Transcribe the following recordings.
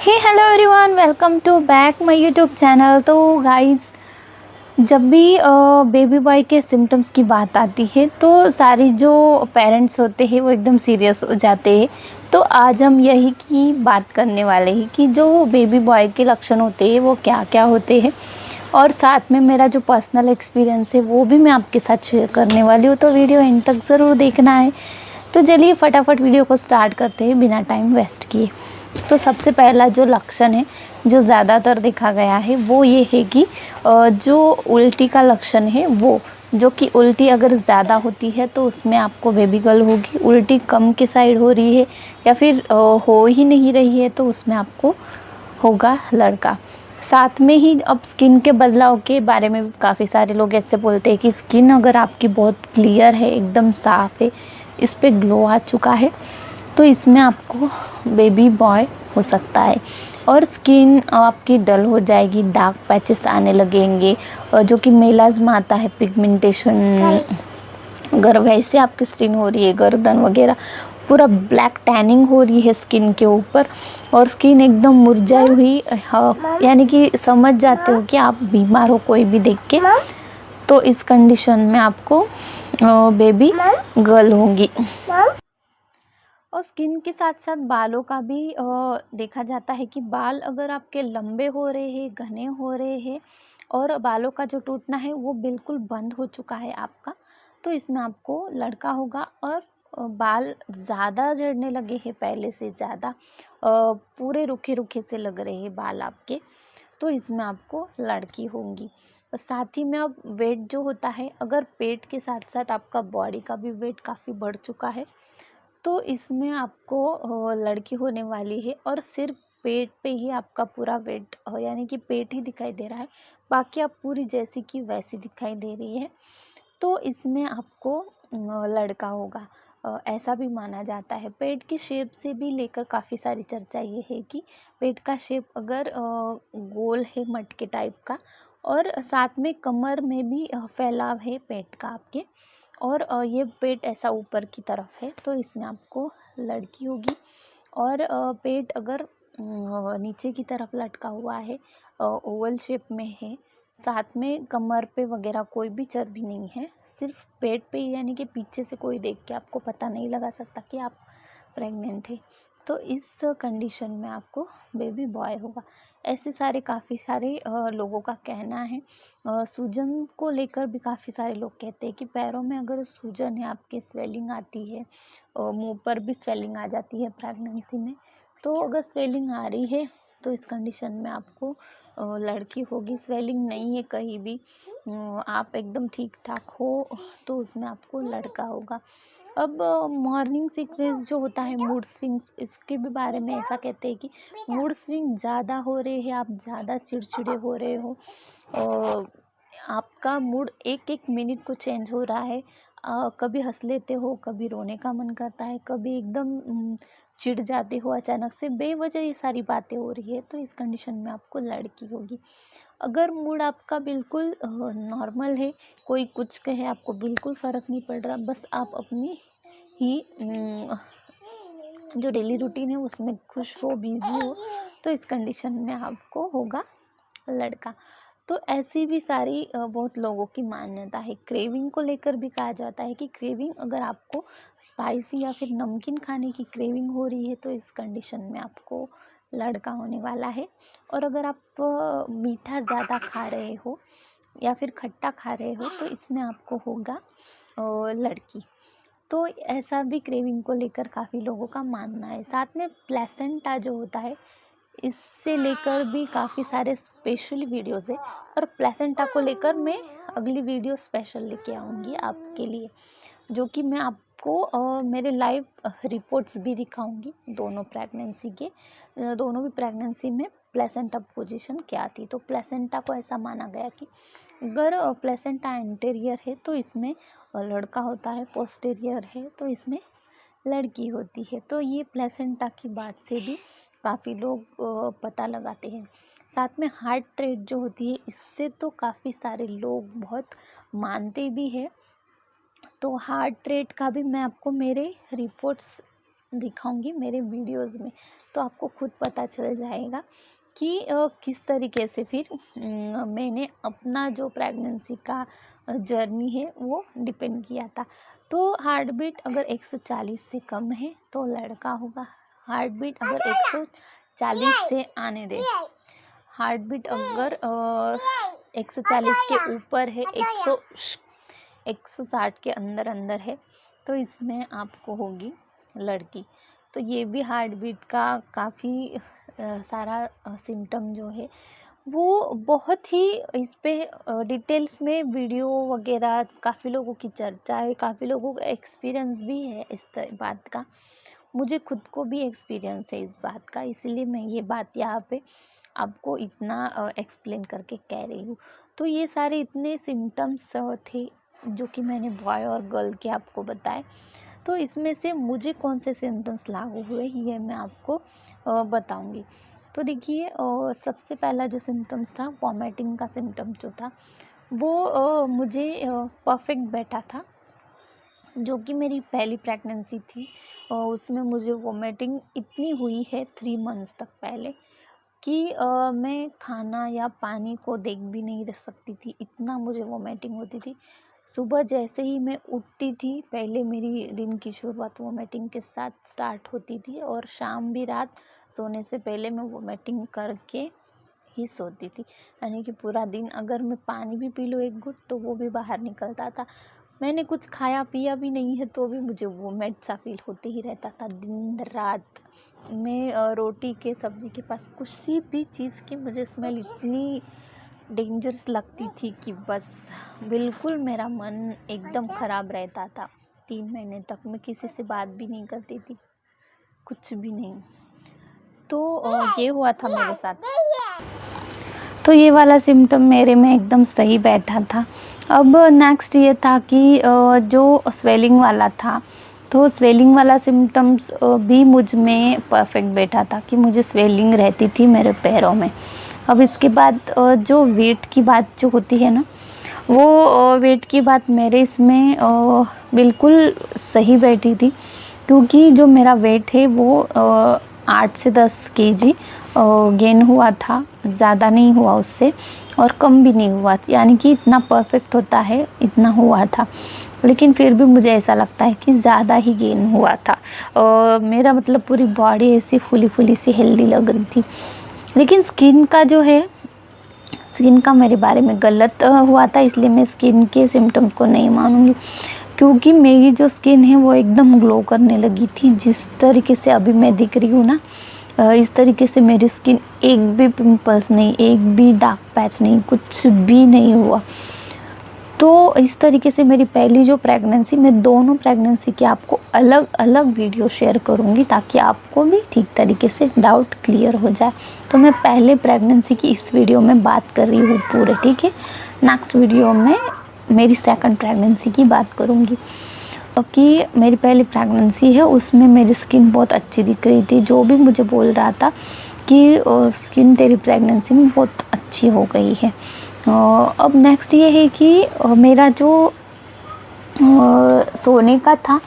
Hey hello everyone, welcome to back my YouTube channel. तो guys, जब भी baby boy के सिम्टम्स की बात आती है तो सारी जो पेरेंट्स होते हैं वो एकदम सीरियस हो जाते हैं। तो आज हम यही की बात करने वाले हैं कि जो बेबी बॉय के लक्षण होते हैं वो क्या क्या होते हैं, और साथ में मेरा जो पर्सनल एक्सपीरियंस है वो भी मैं आपके साथ शेयर करने वाली हूँ। तो वीडियो एंड तक ज़रूर देखना है। तो चलिए फटाफट वीडियो को स्टार्ट करते हैं बिना टाइम वेस्ट किए। तो सबसे पहला जो लक्षण है जो ज़्यादातर देखा गया है वो ये है कि जो उल्टी का लक्षण है वो, जो कि उल्टी अगर ज़्यादा होती है तो उसमें आपको बेबी गर्ल होगी। उल्टी कम की साइड हो रही है या फिर हो ही नहीं रही है तो उसमें आपको होगा लड़का। साथ में ही अब स्किन के बदलाव के बारे में काफ़ी सारे लोग ऐसे बोलते हैं कि स्किन अगर आपकी बहुत क्लियर है, एकदम साफ़ है, इस पे ग्लो आ चुका है, तो इसमें आपको बेबी बॉय हो सकता है। और स्किन आपकी डल हो जाएगी, डार्क पैचेस आने लगेंगे, जो कि मेलाज़्मा आता है, पिगमेंटेशन। अगर वैसे आपकी स्किन हो रही है, गर्दन वगैरह पूरा ब्लैक टैनिंग हो रही है स्किन के ऊपर, और स्किन एकदम मुरझाई हुई, यानी कि समझ जाते हो कि आप बीमार हो कोई भी देख के, तो इस कंडीशन में आपको बेबी गर्ल होंगी। और स्किन के साथ साथ बालों का भी देखा जाता है कि बाल अगर आपके लंबे हो रहे हैं, घने हो रहे हैं, और बालों का जो टूटना है वो बिल्कुल बंद हो चुका है आपका, तो इसमें आपको लड़का होगा। और बाल ज़्यादा झड़ने लगे हैं, पहले से ज़्यादा पूरे रूखे रूखे से लग रहे हैं बाल आपके, तो इसमें आपको लड़की होंगी। और साथ ही में अब वेट जो होता है, अगर पेट के साथ साथ आपका बॉडी का भी वेट काफ़ी बढ़ चुका है तो इसमें आपको लड़की होने वाली है। और सिर्फ पेट पे ही आपका पूरा वेट, यानी कि पेट ही दिखाई दे रहा है, बाकी आप पूरी जैसी की वैसी दिखाई दे रही है, तो इसमें आपको लड़का होगा। ऐसा भी माना जाता है। पेट की शेप से भी लेकर काफ़ी सारी चर्चा ये है कि पेट का शेप अगर गोल है, मटके टाइप का, और साथ में कमर में भी फैलाव है पेट का आपके, और ये पेट ऐसा ऊपर की तरफ है, तो इसमें आपको लड़की होगी। और पेट अगर नीचे की तरफ लटका हुआ है, ओवल शेप में है, साथ में कमर पे वगैरह कोई भी चर्बी नहीं है, सिर्फ पेट पे ही, यानी कि पीछे से कोई देख के आपको पता नहीं लगा सकता कि आप प्रेग्नेंट है, तो इस कंडीशन में आपको बेबी बॉय होगा। ऐसे सारे काफ़ी सारे लोगों का कहना है। सूजन को लेकर भी काफ़ी सारे लोग कहते हैं कि पैरों में अगर सूजन है, आपके स्वेलिंग आती है, मुंह पर भी स्वेलिंग आ जाती है प्रेगनेंसी में, तो अगर स्वेलिंग आ रही है तो इस कंडीशन में आपको लड़की होगी। स्वेलिंग नहीं है कहीं भी, आप एकदम ठीक ठाक हो, तो उसमें आपको लड़का होगा। अब मॉर्निंग सिकनेस जो होता है, मूड स्विंग्स, इसके भी बारे में ऐसा कहते हैं कि मूड स्विंग ज़्यादा हो रहे हैं, आप ज़्यादा चिड़चिड़े हो रहे हो, और आपका मूड एक एक मिनट को चेंज हो रहा है। कभी हंस लेते हो, कभी रोने का मन करता है, कभी एकदम चिढ़ जाते हो, अचानक से बेवजह ये सारी बातें हो रही है, तो इस कंडीशन में आपको लड़की होगी। अगर मूड आपका बिल्कुल नॉर्मल है, कोई कुछ कहे आपको बिल्कुल फ़र्क नहीं पड़ रहा, बस आप अपनी ही जो डेली रूटीन है उसमें खुश हो, बिजी हो, तो इस कंडीशन में आपको होगा लड़का। तो ऐसी भी सारी बहुत लोगों की मान्यता है। क्रेविंग को लेकर भी कहा जाता है कि क्रेविंग, अगर आपको स्पाइसी या फिर नमकीन खाने की क्रेविंग हो रही है तो इस कंडीशन में आपको लड़का होने वाला है। और अगर आप मीठा ज़्यादा खा रहे हो या फिर खट्टा खा रहे हो तो इसमें आपको होगा लड़की। तो ऐसा भी क्रेविंग को लेकर काफ़ी लोगों का मानना है। साथ में प्लेसेंटा जो होता है, इससे लेकर भी काफ़ी सारे स्पेशल वीडियोज़ है, और प्लेसेंटा को लेकर मैं अगली वीडियो स्पेशल लेके आऊँगी आपके लिए, जो कि मैं आपको मेरे लाइव रिपोर्ट्स भी दिखाऊंगी दोनों प्रेगनेंसी के। दोनों भी प्रेगनेंसी में प्लेसेंटा पोजीशन क्या थी। तो प्लेसेंटा को ऐसा माना गया कि अगर प्लेसेंटा एंटेरियर है तो इसमें लड़का होता है, पोस्टीरियर है तो इसमें लड़की होती है। तो ये प्लेसेंटा की बात से भी काफ़ी लोग पता लगाते हैं। साथ में हार्ट रेट जो होती है, इससे तो काफ़ी सारे लोग बहुत मानते भी हैं। तो हार्ट रेट का भी मैं आपको मेरे रिपोर्ट्स दिखाऊंगी मेरे वीडियोस में, तो आपको खुद पता चल जाएगा कि किस तरीके से फिर मैंने अपना जो प्रेगनेंसी का जर्नी है वो डिपेंड किया था। तो हार्ट बीट अगर 140 से कम है तो लड़का होगा, हार्ट बीट अगर 140 से आने दे, हार्ट बीट अगर 140 के ऊपर है, 160 के अंदर अंदर है, तो इसमें आपको होगी लड़की। तो ये भी हार्ट बीट का काफ़ी सारा सिम्टम जो है वो बहुत ही इस पे डिटेल्स में वीडियो वगैरह, काफ़ी लोगों की चर्चा है, काफ़ी लोगों का एक्सपीरियंस भी है इस बात का। मुझे खुद को भी एक्सपीरियंस है इस बात का, इसलिए मैं ये बात यहाँ पे आपको इतना एक्सप्लेन करके कह रही हूँ। तो ये सारे इतने सिम्टम्स थे जो कि मैंने बॉय और गर्ल के आपको बताए। तो इसमें से मुझे कौन से सिम्टम्स लागू हुए ये मैं आपको बताऊंगी। तो देखिए, सबसे पहला जो सिम्टम्स था, वॉमिटिंग का सिम्टम जो था वो मुझे परफेक्ट बैठा था, जो कि मेरी पहली प्रेगनेंसी थी। उसमें मुझे वॉमिटिंग इतनी हुई है 3 मंथ्स तक पहले कि मैं खाना या पानी को देख भी नहीं रह सकती थी, इतना मुझे वॉमिटिंग होती थी। सुबह जैसे ही मैं उठती थी, पहले मेरी दिन की शुरुआत वॉमिटिंग के साथ स्टार्ट होती थी, और शाम भी रात सोने से पहले मैं वॉमिटिंग करके ही सोती थी। यानी कि पूरा दिन अगर मैं पानी भी पी लूँ एक घुट तो वो भी बाहर निकलता था। मैंने कुछ खाया पिया भी नहीं है तो भी मुझे वोमिट सा फील होते ही रहता था दिन रात। मैं रोटी के सब्ज़ी के पास किसी भी चीज़ की मुझे स्मेल इतनी डेंजरस लगती थी कि बस बिल्कुल मेरा मन एकदम ख़राब रहता था। 3 महीने तक मैं किसी से बात भी नहीं करती थी, कुछ भी नहीं। तो ये हुआ था मेरे साथ। तो ये वाला सिम्टम मेरे में एकदम सही बैठा था। अब नेक्स्ट ये था कि जो स्वेलिंग वाला था, तो स्वेलिंग वाला सिम्टम्स भी मुझ में परफेक्ट बैठा था कि मुझे स्वेलिंग रहती थी मेरे पैरों में। अब इसके बाद जो वेट की बात जो होती है ना, वो वेट की बात मेरे इसमें बिल्कुल सही बैठी थी, क्योंकि जो मेरा वेट है वो 8 से 10 केजी गेन हुआ था, ज़्यादा नहीं हुआ उससे और कम भी नहीं हुआ, यानी कि इतना परफेक्ट होता है इतना हुआ था। लेकिन फिर भी मुझे ऐसा लगता है कि ज़्यादा ही गेन हुआ था। मेरा मतलब पूरी बॉडी ऐसी फुली फुली सी हेल्दी लग रही थी। लेकिन स्किन का जो है, स्किन का मेरे बारे में गलत हुआ था, इसलिए मैं स्किन के सिम्टम्स को नहीं मानूंगी, क्योंकि मेरी जो स्किन है वो एकदम ग्लो करने लगी थी। जिस तरीके से अभी मैं दिख रही हूँ ना, इस तरीके से मेरी स्किन, एक भी पिंपल्स नहीं, एक भी डार्क पैच नहीं, कुछ भी नहीं हुआ। तो इस तरीके से मेरी पहली जो प्रेगनेंसी, मैं दोनों प्रेगनेंसी के आपको अलग अलग वीडियो शेयर करूंगी ताकि आपको भी ठीक तरीके से डाउट क्लियर हो जाए। तो मैं पहले प्रेगनेंसी की इस वीडियो में बात कर रही हूँ पूरे, ठीक है। नेक्स्ट वीडियो में मेरी सेकंड प्रेगनेंसी की बात करूँगी कि मेरी पहली प्रेगनेंसी है, उसमें मेरी स्किन बहुत अच्छी दिख रही थी। जो भी मुझे बोल रहा था कि स्किन तेरी प्रेगनेंसी में बहुत अच्छी हो गई है। अब नेक्स्ट ये है कि मेरा जो सोने का था,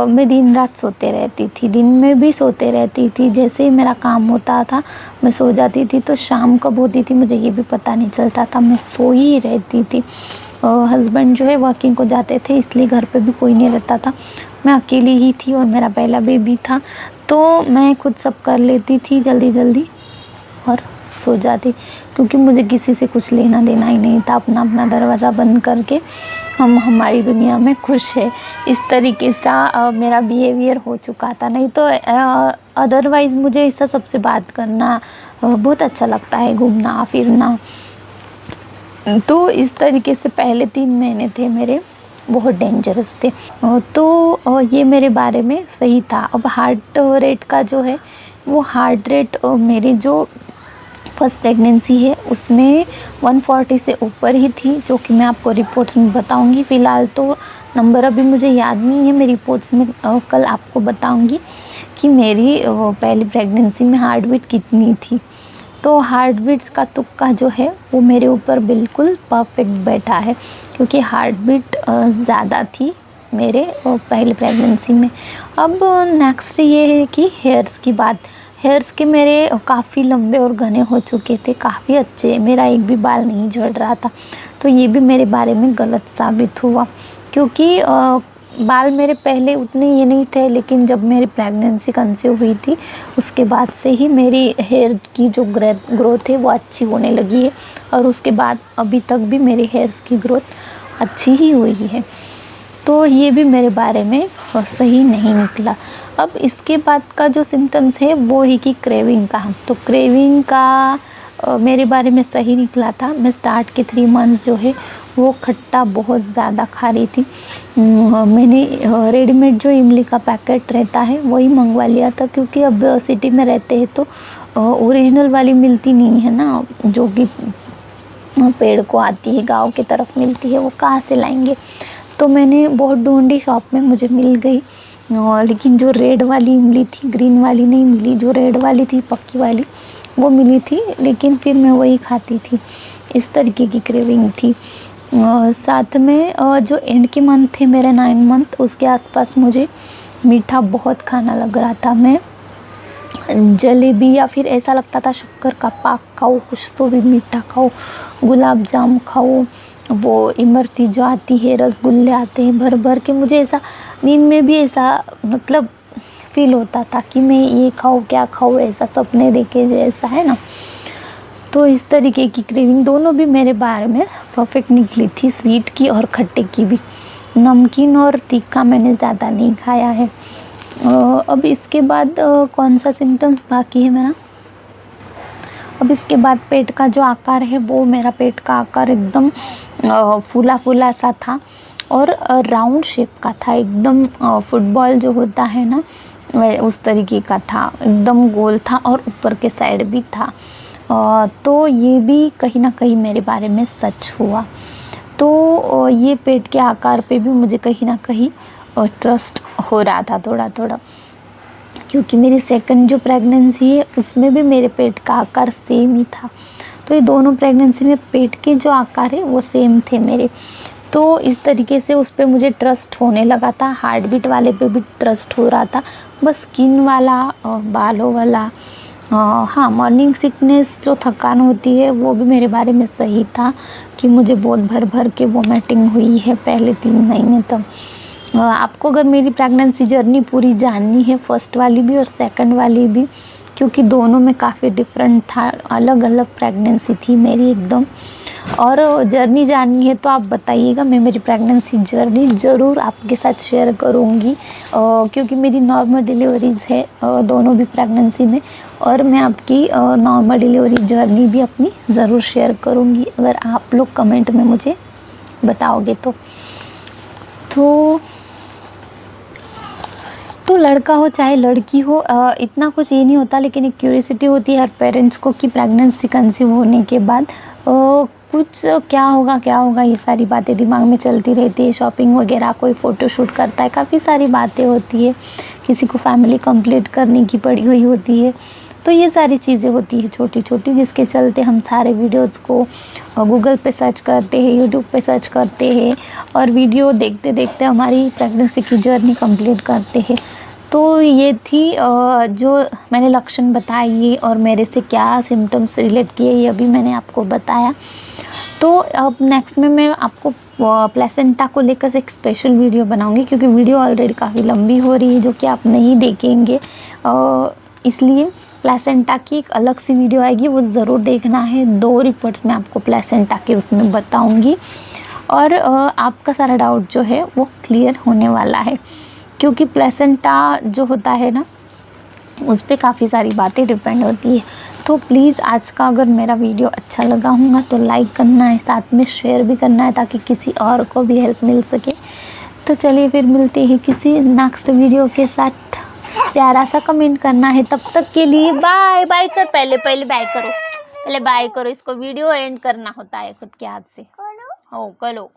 मैं दिन रात सोते रहती थी, दिन में भी सोते रहती थी। जैसे ही मेरा काम होता था मैं सो जाती थी, तो शाम कब होती थी मुझे ये भी पता नहीं चलता था, मैं सोई ही रहती थी। हस्बैंड जो है वर्किंग को जाते थे, इसलिए घर पे भी कोई नहीं रहता था, मैं अकेली ही थी और मेरा पहला बेबी था, तो मैं खुद सब कर लेती थी जल्दी जल्दी और सो जाती, क्योंकि मुझे किसी से कुछ लेना देना ही नहीं था। अपना अपना दरवाज़ा बंद करके हम हमारी दुनिया में खुश है, इस तरीके से मेरा बिहेवियर हो चुका था। नहीं तो अदरवाइज़ मुझे ऐसा सबसे बात करना बहुत अच्छा लगता है, घूमना फिरना। तो इस तरीके से पहले 3 महीने थे मेरे, बहुत डेंजरस थे। तो ये मेरे बारे में सही था। अब हार्ट रेट का जो है, वो हार्ट रेट मेरी जो फर्स्ट प्रेगनेंसी है उसमें 140 से ऊपर ही थी, जो कि मैं आपको रिपोर्ट्स में बताऊंगी। फ़िलहाल तो नंबर अभी मुझे याद नहीं है, मैं रिपोर्ट्स में कल आपको बताऊंगी कि मेरी पहली प्रेगनेंसी में हार्ट बीट कितनी थी। तो हार्ट बीट्स का तुक्का जो है वो मेरे ऊपर बिल्कुल परफेक्ट बैठा है, क्योंकि हार्ट बीट ज़्यादा थी मेरे पहले प्रेगनेंसी में। अब नेक्स्ट ये है कि हेयर्स की बात। हेयर्स के मेरे काफ़ी लंबे और घने हो चुके थे, काफ़ी अच्छे, मेरा एक भी बाल नहीं झड़ रहा था। तो ये भी मेरे बारे में गलत साबित हुआ, क्योंकि बाल मेरे पहले उतने ये नहीं थे, लेकिन जब मेरी प्रेगनेंसी कंसीव हुई थी उसके बाद से ही मेरी हेयर की जो ग्रोथ है वो अच्छी होने लगी है, और उसके बाद अभी तक भी मेरे हेयर्स की ग्रोथ अच्छी ही हुई है। तो ये भी मेरे बारे में सही नहीं निकला। अब इसके बाद का जो सिम्टम्स है वो है कि क्रेविंग का। तो क्रेविंग का मेरे बारे में सही निकला था। मैं स्टार्ट के 3 मंथ्स जो है वो खट्टा बहुत ज़्यादा खा रही थी। मैंने रेडीमेड जो इमली का पैकेट रहता है वही मंगवा लिया था, क्योंकि अब सिटी में रहते हैं तो ओरिजिनल वाली मिलती नहीं है ना, जो कि पेड़ को आती है, गाँव की तरफ मिलती है, वो कहाँ से लाएंगे। तो मैंने बहुत ढूंढी, शॉप में मुझे मिल गई, लेकिन जो रेड वाली इमली थी, ग्रीन वाली नहीं मिली। जो रेड वाली थी पक्की वाली वो मिली थी, लेकिन फिर मैं वही खाती थी। इस तरीके की क्रेविंग थी। साथ में जो एंड के मंथ थे मेरे 9 मंथ, उसके आसपास मुझे मीठा बहुत खाना लग रहा था। मैं जलेबी या फिर ऐसा लगता था शक्कर का पाक खाओ, कुछ तो भी मीठा खाओ, गुलाब जाम खाओ, वो इमरती जो आती है, रसगुल्ले आते हैं भर भर के। मुझे ऐसा नींद में भी ऐसा मतलब फील होता था कि मैं ये खाऊं, क्या खाऊं, ऐसा सपने देखे जैसा है ना। तो इस तरीके की क्रेविंग दोनों भी मेरे बारे में परफेक्ट निकली थी, स्वीट की और खट्टे की भी। नमकीन और तीखा मैंने ज़्यादा नहीं खाया है। अब इसके बाद कौन सा सिम्टम्स बाकी है मेरा। अब इसके बाद पेट का जो आकार है वो मेरा पेट का आकार एकदम फूला फूला सा था, और राउंड शेप का था, एकदम फुटबॉल जो होता है ना उस तरीके का था, एकदम गोल था, और ऊपर के साइड भी था। तो ये भी कहीं ना कहीं मेरे बारे में सच हुआ। तो ये पेट के आकार पे भी मुझे कहीं ना कहीं ट्रस्ट हो रहा था थोड़ा थोड़ा, क्योंकि मेरी सेकंड जो प्रेगनेंसी है उसमें भी मेरे पेट का आकार सेम ही था। तो ये दोनों प्रेगनेंसी में पेट के जो आकार है वो सेम थे मेरे। तो इस तरीके से उस पर मुझे ट्रस्ट होने लगा था। हार्ट बीट वाले पे भी ट्रस्ट हो रहा था, बस स्किन वाला और बालों वाला, हाँ मॉर्निंग सिकनेस जो थकान होती है वो भी मेरे बारे में सही था, कि मुझे बहुत भर भर के वोमिटिंग हुई है पहले 3 महीने तक। आपको अगर मेरी प्रेगनेंसी जर्नी पूरी जाननी है, फर्स्ट वाली भी और सेकंड वाली भी, क्योंकि दोनों में काफ़ी डिफरेंट था, अलग अलग प्रेगनेंसी थी मेरी एकदम, और जर्नी जाननी है तो आप बताइएगा। मैं मेरी प्रेगनेंसी जर्नी ज़रूर आपके साथ शेयर करूँगी, क्योंकि मेरी नॉर्मल डिलीवरीज़ है दोनों भी प्रेगनेंसी में, और मैं आपकी नॉर्मल डिलीवरी जर्नी भी अपनी ज़रूर शेयर करूँगी, अगर आप लोग कमेंट में मुझे बताओगे तो। तो लड़का हो चाहे लड़की हो, इतना कुछ ये नहीं होता, लेकिन एक क्यूरियोसिटी होती है हर पेरेंट्स को कि प्रेगनेंसी कंसीव होने के बाद कुछ क्या होगा, ये सारी बातें दिमाग में चलती रहती है। शॉपिंग वगैरह, कोई फ़ोटोशूट करता है, काफ़ी सारी बातें होती है, किसी को फैमिली कंप्लीट करने की पड़ी हुई होती है। तो ये सारी चीज़ें होती है छोटी छोटी, जिसके चलते हम सारे वीडियोज़ को गूगल पे सर्च करते हैं, यूट्यूब पे सर्च करते हैं, और वीडियो देखते देखते हमारी प्रेगनेंसी की जर्नी कंप्लीट करते हैं। तो ये थी जो मैंने लक्षण बताए, और मेरे से क्या सिम्टम्स रिलेट किए, ये अभी मैंने आपको बताया। तो अब नेक्स्ट में मैं आपको प्लेसेंटा को लेकर एक स्पेशल वीडियो बनाऊंगी, क्योंकि वीडियो ऑलरेडी काफ़ी लंबी हो रही है जो कि आप नहीं देखेंगे, इसलिए प्लेसेंटा की एक अलग सी वीडियो आएगी, वो ज़रूर देखना है। 2 रिपोर्ट्स मैं आपको प्लेसेंटा के उसमें बताऊंगी, और आपका सारा डाउट जो है वो क्लियर होने वाला है, क्योंकि प्लेसेंटा जो होता है ना उस पर काफ़ी सारी बातें डिपेंड होती है। तो प्लीज़ आज का अगर मेरा वीडियो अच्छा लगा होगा तो लाइक करना है, साथ में शेयर भी करना है, ताकि किसी और को भी हेल्प मिल सके। तो चलिए फिर मिलते हैं किसी नेक्स्ट वीडियो के साथ। प्यारा सा कमेंट करना है, तब तक के लिए बाय बाय कर, पहले बाय करो, पहले बाय करो। इसको वीडियो एंड करना होता है खुद के हाथ से। हो करो।